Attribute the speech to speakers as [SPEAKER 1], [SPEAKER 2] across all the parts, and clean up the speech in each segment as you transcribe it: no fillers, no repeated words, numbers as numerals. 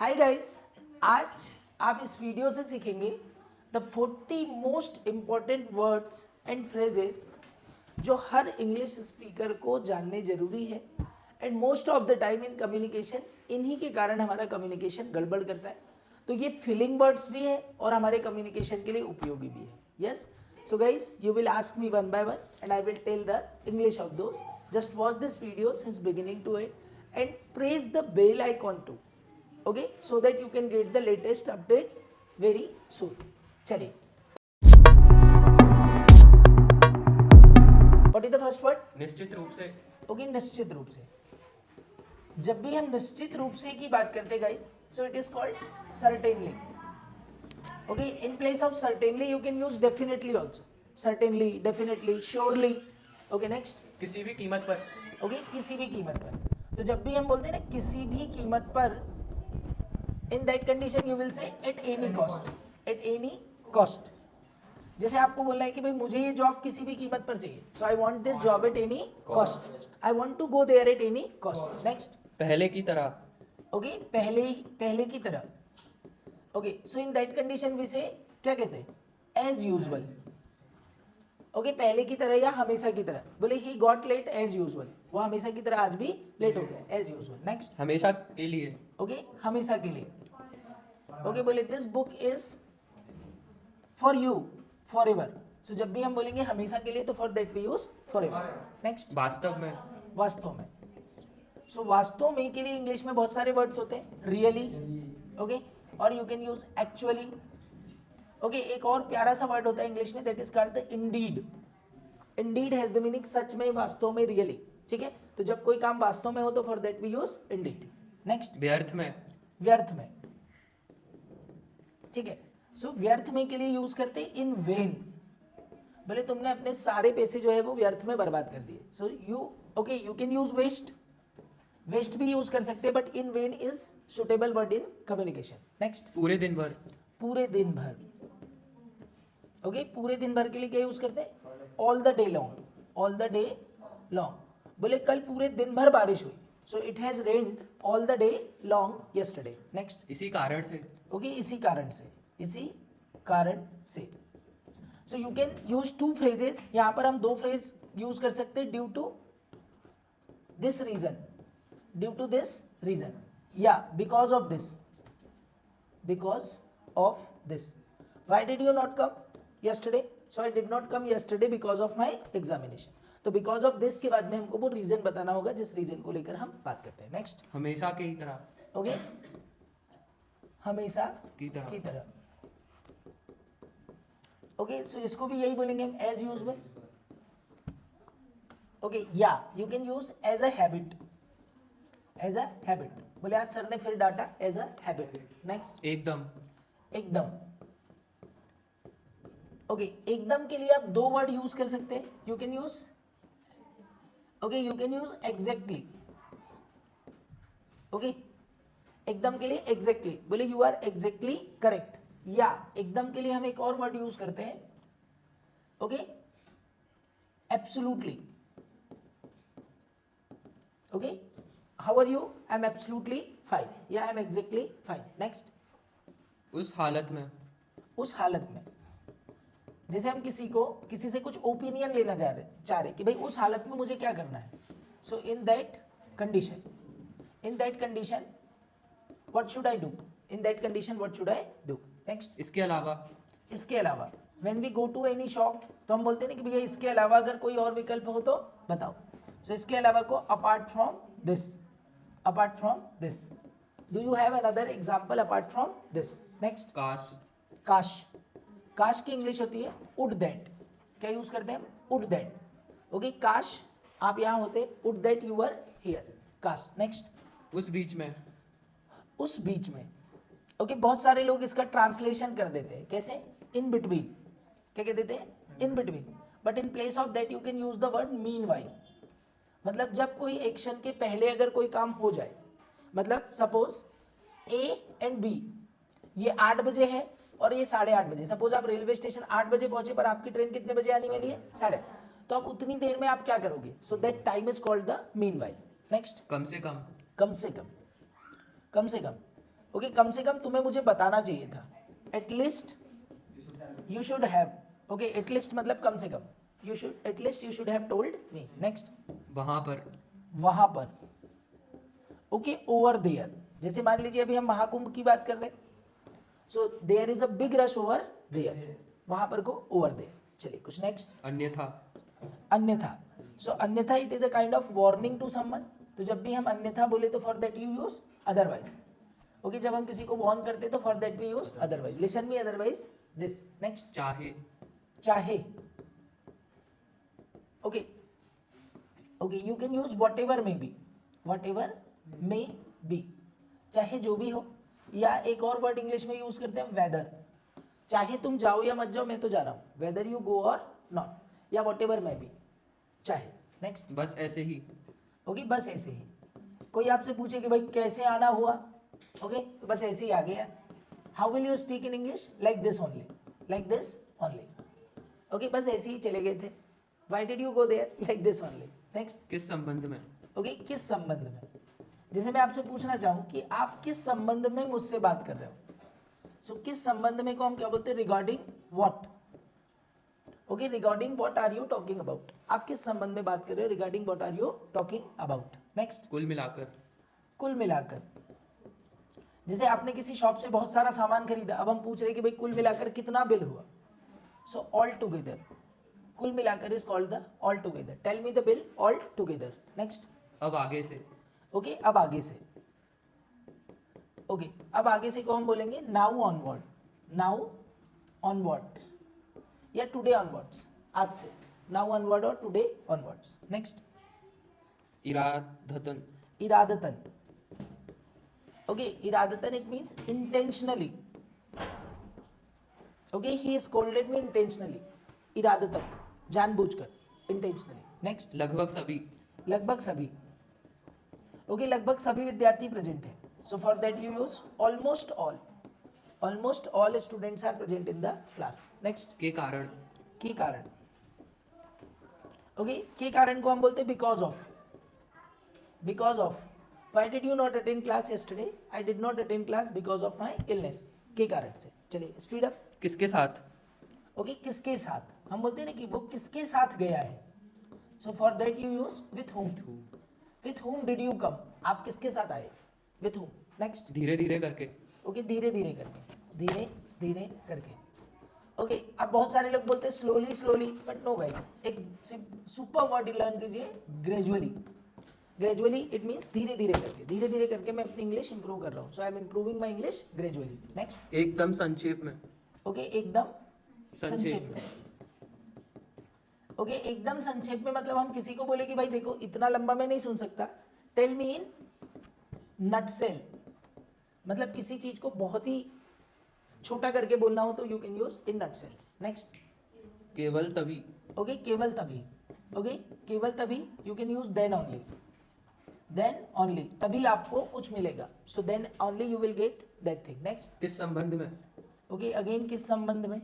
[SPEAKER 1] Hi guys, आज आप इस वीडियो से सीखेंगे the 40 most important words and phrases जो हर इंग्लिश स्पीकर को जानने जरूरी है and most of the time in communication इन्हीं के कारण हमारा कम्युनिकेशन गड़बड़ करता है। तो ये फिलिंग वर्ड्स भी है और हमारे कम्युनिकेशन के लिए उपयोगी भी है। Yes, so guys, you will ask me one by one and I will tell the English of those. Just watch this video since beginning to end and press the bell icon too. Okay, so that you can get the latest update very soon. चलिए, what is the first word?
[SPEAKER 2] निश्चित रूप से।
[SPEAKER 1] Okay, निश्चित रूप से। जब भी हम निश्चित रूप से की बात करते हैं guys, so it is called certainly. Okay, in place of certainly you can use definitely also. Certainly, definitely, surely. Okay, next.
[SPEAKER 2] किसी भी कीमत पर।
[SPEAKER 1] ओके, किसी भी कीमत पर। तो जब भी हम बोलते हैं ना किसी भी कीमत पर, इन that condition you will say eight any cost. Eight any cost. जैसे आपको बोलना है कि भाई मुझे ये जॉब किसी भी कीमत पर चाहिए, so I want this job at any cost. I want to go there at any cost. Next.
[SPEAKER 2] पहले की तरह।
[SPEAKER 1] ओके, पहले की तरह। Okay, so in that condition we say क्या कहते हैं? As usual. ओके, पहले की तरह या हमेशा की तरह। बोले he got late as usual, वो हमेशा की तरह आज भी लेट हो गया, एज यूजुअल। नेक्स्ट।
[SPEAKER 2] हमेशा के लिए।
[SPEAKER 1] ओके, हमेशा के लिए। ओके, बोले this book is for you forever. So जब भी हम बोलेंगे हमेशा के लिए तो for that we use forever. Next.
[SPEAKER 2] वास्तव में।
[SPEAKER 1] वास्तव में। सो वास्तव में के लिए इंग्लिश में बहुत सारे वर्ड्स होते हैं। रियली, ओके, और you can use actually. Okay, एक और प्यारा सा वर्ड होता है इंग्लिश में, that is called the indeed. Indeed has the meaning सच में, वास्तव में, रियली। ठीक है, तो जब कोई काम वास्तव में हो तो for that we use indeed. Next.
[SPEAKER 2] व्यर्थ में।
[SPEAKER 1] व्यर्थ में। ठीक है, सो व्यर्थ में के लिए यूज करते हैं इन वेन। बोले तुमने अपने सारे पैसे जो है वो व्यर्थ में बर्बाद कर दिए। So you, okay, you can use waste. Waste भी यूज कर सकते हैं, but in vain is suitable word in communication. Next.
[SPEAKER 2] पूरे दिन भर।
[SPEAKER 1] पूरे दिन भर। ओके, पूरे दिन भर के लिए क्या यूज करते हैं? All the day long. All the day long. बोले कल पूरे दिन भर बारिश हुई, so it has rained all the day long yesterday. Next.
[SPEAKER 2] इसी कारण से।
[SPEAKER 1] ओके, इसी कारण से। इसी कारण से। So you can use two phrases. यहां पर हम दो फ्रेज यूज कर सकते हैं, due to this reason, due to this reason, या because of this, because of this. Why did you not come yesterday? So I did not come yesterday because of my examination. तो because of this के बाद में हमको वो reason बताना होगा जिस रीजन को लेकर हम बात करते हैं। नेक्स्ट।
[SPEAKER 2] हमेशा की तरह।
[SPEAKER 1] ओके, हमेशा
[SPEAKER 2] की तरह।
[SPEAKER 1] की तरह। ओके, सो इसको भी यही बोलेंगे हम, एज यूजुअल। ओके, या you can use as a habit. As a habit. बोले आज सर ने फिर डांटा, एज अ हैबिट। नेक्स्ट।
[SPEAKER 2] एकदम।
[SPEAKER 1] एकदम। ओके, एकदम के लिए आप दो वर्ड यूज कर सकते हैं। You can use, okay, you can use exactly. Okay, एकदम के लिए एग्जैक्टली। बोले यू आर एग्जैक्टली करेक्ट। या एकदम के लिए हम एक और वर्ड यूज करते हैं, okay, absolutely. Okay, how are you? I am absolutely fine, या I am exactly fine. Next.
[SPEAKER 2] उस हालत में।
[SPEAKER 1] उस हालत में। जैसे हम किसी से कुछ ओपिनियन लेना चाह रहे कि भाई उस हालत में मुझे क्या करना है। So in that condition, in that condition what should I do? In that condition what should I do? Next.
[SPEAKER 2] इसके अलावा।
[SPEAKER 1] इसके अलावा। When we go to any shop तो हम बोलते हैं ना कि भैया इसके अलावा अगर कोई और विकल्प हो तो बताओ। सो इसके अलावा को apart from this, apart from this. Do you have another example apart from this? Next.
[SPEAKER 2] काश।
[SPEAKER 1] काश। काश की इंग्लिश होती है वुड दैट। क्या यूज करते हैं? Would that. ओके, काश आप यहां होते, would that you were here. काश। नेक्स्ट।
[SPEAKER 2] उस बीच में।
[SPEAKER 1] उस बीच में। ओके, बहुत सारे लोग इसका ट्रांसलेशन कर देते हैं, कैसे? In between. क्या कह देते हैं? In between. But in place of that you can use the word mean while. मतलब जब कोई एक्शन के पहले अगर कोई काम हो जाए, मतलब सपोज ए एंड बी, ये 8 बजे है और ये 8:30 बजे। सपोज आप रेलवे स्टेशन 8 बजे पहुंचे पर आपकी ट्रेन कितने बजे आने वाली है? 8:30। तो आप उतनी देर में आप क्या करोगे? So that time is called the meanwhile. Next.
[SPEAKER 2] कम से कम।
[SPEAKER 1] कम से कम। कम से कम। ओके कम से कम तुम्हें मुझे बताना चाहिए था. At least you should have. Okay at least मतलब कम से कम. You should at least you should have told me. Next.
[SPEAKER 2] वहां पर.
[SPEAKER 1] वहां पर. Okay over there. जैसे मान लीजिए अभी हम महाकुंभ की बात कर रहे हैं. So there is a big rush over there. वहां पर को ओवर देयर. चलिए कुछ नेक्स्ट.
[SPEAKER 2] अन्यथा.
[SPEAKER 1] अन्यथा. सो अन्यथा it is a kind of warning to someone. तो जब भी हम अन्यथा बोले तो for that you use otherwise. Okay जब हम किसी को वार्न करते हैं तो for that we use otherwise. Listen me otherwise this. Next.
[SPEAKER 2] चाहे.
[SPEAKER 1] चाहे. Okay okay you can use whatever may be. Whatever may be. चाहे जो भी हो. या एक और वर्ड इंग्लिश में यूज करते हैं वेदर. चाहे तुम जाओ या मत जाओ मैं तो जा रहा हूं. वेदर यू गो और नॉट. या वॉट एवर मे बी. चाहे. नेक्स्ट.
[SPEAKER 2] बस ऐसे ही.
[SPEAKER 1] ओके बस ऐसे ही. कोई आपसे पूछे कि भाई कैसे आना हुआ. ओके तो बस ऐसे ही आ गया. How will you speak in English. Like this only. Like this only. Okay बस ऐसे ही चले गए थे. Why did you go there. Like this only. Next.
[SPEAKER 2] किस संबंध में.
[SPEAKER 1] ओके किस संबंध में. जैसे मैं आपसे पूछना चाहूँ कि आप किस संबंध में मुझसे बात कर रहे हो. सो किस संबंध में को हम क्या बोलते हैं. Regarding what. Okay regarding what are you talking about. आप किस संबंध में बात कर रहे हो. Regarding what are you talking about. Next.
[SPEAKER 2] कुल मिलाकर.
[SPEAKER 1] कुल मिलाकर. जैसे आपने किसी शॉप से बहुत सारा सामान खरीदा. अब हम पूछ रहे कि भाई कुल मिलाकर कितना बिल हुआ. So all together. कुल मिलाकर is called the all together. Tell me the bill all together. Next.
[SPEAKER 2] अब आगे से.
[SPEAKER 1] ओके अब आगे से. ओके अब आगे से को हम बोलेंगे नाउ ऑनवर्ड. नाउ ऑनवर्ड या टुडे ऑनवर्ड्स. आज से. नाउ ऑनवर्ड और टुडे ऑनवर्ड्स. नेक्स्ट.
[SPEAKER 2] इरादतन.
[SPEAKER 1] इरादतन. ओके इरादतन it means intentionally. Okay he scolded me intentionally. इरादतन जानबूझकर. इंटेंशनली. नेक्स्ट.
[SPEAKER 2] लगभग सभी.
[SPEAKER 1] लगभग सभी. ओके लगभग सभी विद्यार्थी प्रेजेंट है. So for that you use almost all. Almost all students are present in the class. Next.
[SPEAKER 2] के कारण.
[SPEAKER 1] के कारण. ओके के कारण को हम बोलते हैं because of. Because of. Why did you not attend class yesterday. I did not attend class because of my illness. के कारण से. चलिए स्पीड अप.
[SPEAKER 2] किसके साथ.
[SPEAKER 1] ओके किसके साथ. हम बोलते हैं ना कि वो किसके साथ गया है. So for that you use with home. With home did you come. आप किसके साथ आए. With home. नेक्स्ट.
[SPEAKER 2] धीरे धीरे करके.
[SPEAKER 1] ओके धीरे धीरे करके. धीरे धीरे करके. ओके अब बहुत सारे लोग बोलते हैं slowly slowly. But no guys. एक सुपर वर्ड लर्न कीजिए. ग्रेजुअली. ग्रेजुअली इट मीन्स धीरे धीरे करके. धीरे धीरे करके मैं अपनी इंग्लिश इंप्रूव कर रहा हूँ. So I am improving my English gradually. Next.
[SPEAKER 2] एकदम संक्षेप में.
[SPEAKER 1] ओके एकदम संक्षेप
[SPEAKER 2] संक्षेप
[SPEAKER 1] में. ओके एकदम संक्षेप में मतलब हम किसी को बोले कि भाई देखो इतना लंबा मैं नहीं सुन सकता. टेल मी इन नटसेल. मतलब किसी चीज को बहुत ही छोटा करके बोलना हो तो you can use in nutshell. Next.
[SPEAKER 2] केवल तभी.
[SPEAKER 1] ओके केवल तभी. ओके केवल तभी you can use then only. Then only तभी आपको कुछ मिलेगा. So then only you will get that thing. Next.
[SPEAKER 2] किस संबंध में.
[SPEAKER 1] ओके अगेन किस संबंध में.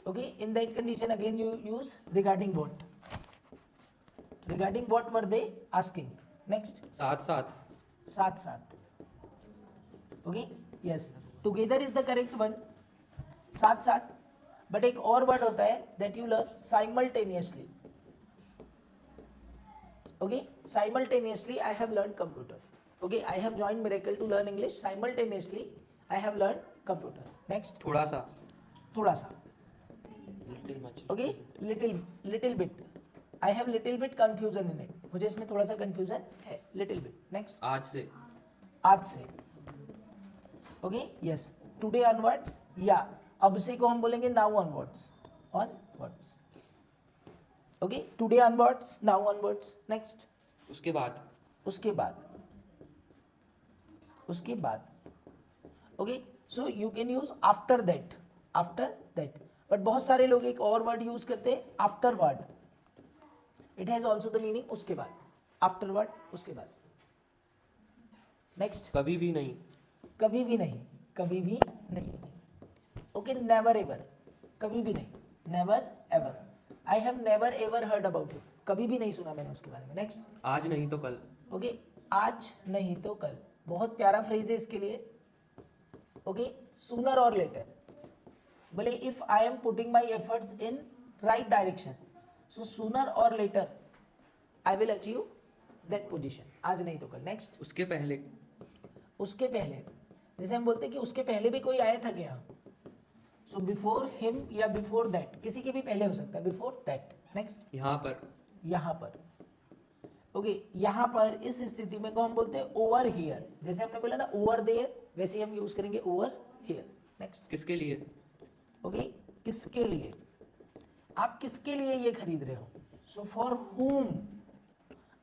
[SPEAKER 1] Okay in that condition again you use regarding what. Regarding what were they asking. Next.
[SPEAKER 2] साथ साथ.
[SPEAKER 1] साथ साथ. Okay yes together is the correct one. साथ साथ. बट एक और वर्ड होता है that you learn simultaneously. Okay simultaneously I have learn computer. Okay I have joined miracle to learn English. Simultaneously I have learn computer. Next.
[SPEAKER 2] थोड़ा सा.
[SPEAKER 1] थोड़ा सा. Okay little bit. I have little bit confusion in it. मुझे इसमें थोड़ा सा confusion है. Little bit. Next.
[SPEAKER 2] आज से.
[SPEAKER 1] आज से. Okay yes today onwards. या अब से को हम बोलेंगे now onwards. Onwards. Okay today onwards now onwards. Next.
[SPEAKER 2] उसके बाद.
[SPEAKER 1] उसके बाद. उसके बाद. Okay so you can use after that. After that. But बहुत सारे लोग एक और वर्ड यूज करते हैं after word. It has also the meaning उसके बाद. आफ्टर वर्ड उसके बाद. नेक्स्ट.
[SPEAKER 2] कभी भी नहीं.
[SPEAKER 1] कभी भी नहीं. कभी भी नहीं. Okay never ever. कभी भी नहीं. Never ever. I have never ever heard about it. कभी भी नहीं सुना मैंने उसके बारे में. नेक्स्ट.
[SPEAKER 2] आज नहीं तो कल.
[SPEAKER 1] ओके आज नहीं तो कल, बहुत प्यारा फ्रेज है इसके लिए। ओके, सूनर और लेटर, बोले if I am putting my efforts in right direction, so sooner or later I will achieve that position, आज नहीं तो कल। नेक्स्ट,
[SPEAKER 2] उसके पहले,
[SPEAKER 1] उसके पहले, जैसे हम बोलते हैं कि उसके पहले भी कोई आया था क्या, सो बिफोर हिम या बिफोर दैट, किसी के भी पहले हो सकता है, बिफोर दैट। नेक्स्ट,
[SPEAKER 2] यहाँ पर,
[SPEAKER 1] यहाँ पर। ओके, यहाँ पर इस स्थिति में को हम बोलते हैं ओवर हियर, जैसे हमने बोला ना ओवर देयर, वैसे ही हम यूज करेंगे ओवर हियर। नेक्स्ट,
[SPEAKER 2] किसके लिए,
[SPEAKER 1] ओके, किसके लिए, आप किसके लिए ये खरीद रहे हो, so for whom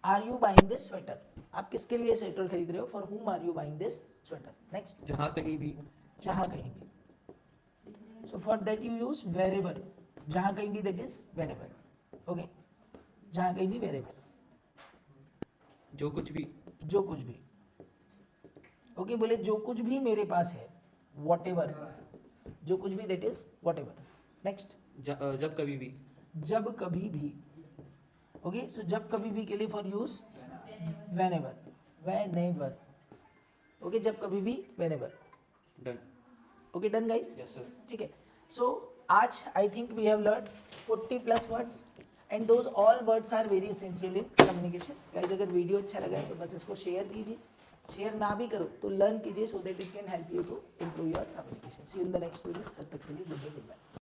[SPEAKER 1] are you buying this sweater, आप किसके लिए स्वेटर खरीद रहे हो, for whom are you buying this sweater. Next,
[SPEAKER 2] जहाँ कहीं भी,
[SPEAKER 1] जहाँ कहीं भी, so for that you use wherever, जहाँ कहीं भी, दैट इज वेरेवर। ओके, जहाँ कहीं भी वेरेवर,
[SPEAKER 2] जो कुछ भी,
[SPEAKER 1] जो कुछ भी। ओके, बोले जो कुछ भी मेरे पास है, वॉट एवर, जो कुछ भी, that is what ever. Next,
[SPEAKER 2] जब कभी भी,
[SPEAKER 1] जब कभी भी। ओके, सो जब कभी भी के लिए for use whenever, whenever। Okay, जब कभी भी, whenever।
[SPEAKER 2] Done.
[SPEAKER 1] Okay, done guys,
[SPEAKER 2] yes sir.
[SPEAKER 1] ठीक है। सो आज I think we have learn 40+ words and those all words are very essential in communication. Guys, अगर वीडियो अच्छा लगा है तो बस इसको शेयर कीजिए, शेयर ना भी करो तो लर्न कीजिए, so that it can help you to improve your communication. See you in the next video, तब तक के लिए गुड बाय।